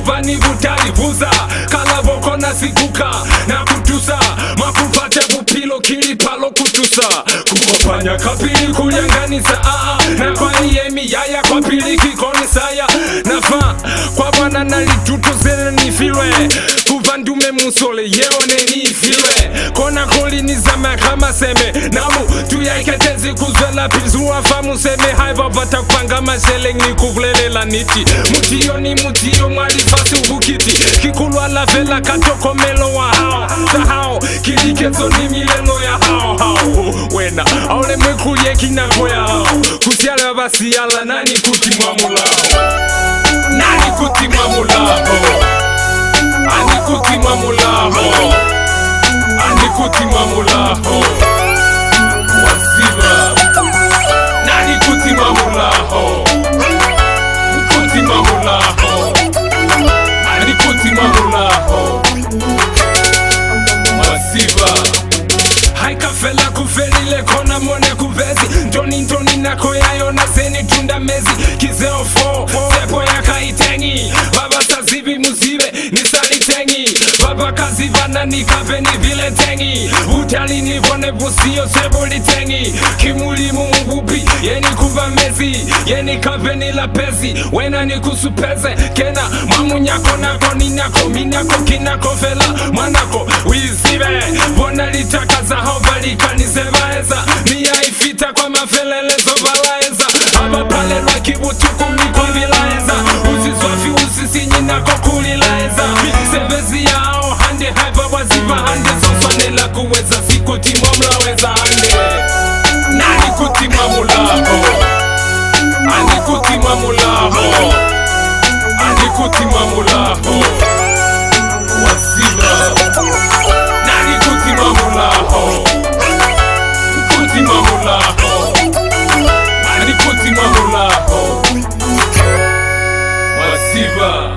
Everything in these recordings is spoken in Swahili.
Kuvani vutalivuza Kalavoko na sikuka na kutusa Makupate vupilo kilipalo kutusa Kukopanya kapili kulianganisa na kwa iye miyaya kwa pili kikoni saya Nafa kwa bwana nalitutu zene nifilwe Kuvandume musole yeone nifilwe Kona koli nizama kama seme Namu tuyaiketezi kuzwela pizuwa famu seme Haiva vata kupanga masheleng ni kuvlele la niti Mutio ni mutio mwalifasi uvukiti Kikulwa la vela katoko melo wa hao Sahao kilikezo ni mileno ya hao Wena aule mwekulie kinako ya hao Kusiala basi ala nani kutimwa mulao Nani kutimwa mulao Ani kutimwa mulao Ani kutimwa mulao Wasiba Nani kutimwa mulao Kutimwa mulao Ani kutimwa mulao Wasiba Haika fela kufelile kona mwone kuvezi Njoni nako yayo na zeni tunda mezi Kizeo fo, sepo ya kaitengi Baba sazibi muzive, nisali tengi Baba kazivana nikape ni vile tengi Utali nivone vusio sebo li tengi Kimuli mungupi, yeni kuva mezi Yeni kape ni la pezi, wena ni kusupeze Kena, mamu nyako nako ninako Minako kinako fela, manako Wizive, bona litaka za hovali kanisevaeza Mia ifita kwa mafelelezo valaeza Aba pale lwa kibutuku mikwa vilaeza Uzizwafi usisinyi nako kulilaeza Sevezi yao hande haiva waziva hande Soswanela kuweza siku timwa mlaweza hande Nani kutimwa mulao Ani kutimwa mulao Ani kutimwa mulao Wasiba Nani kutimwa mulao Kutimwa mulao Ani kutimwa mulao Wasiba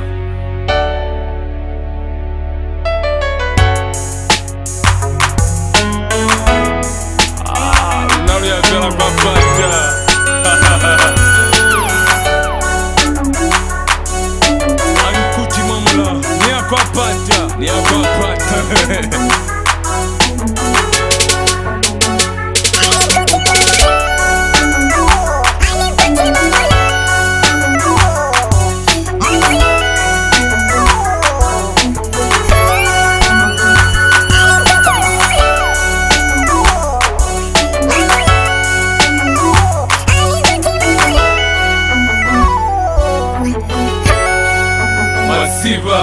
Nari ya gala babata Ani kutimwa mulao Ni akwapata Ni akwapata Wasiba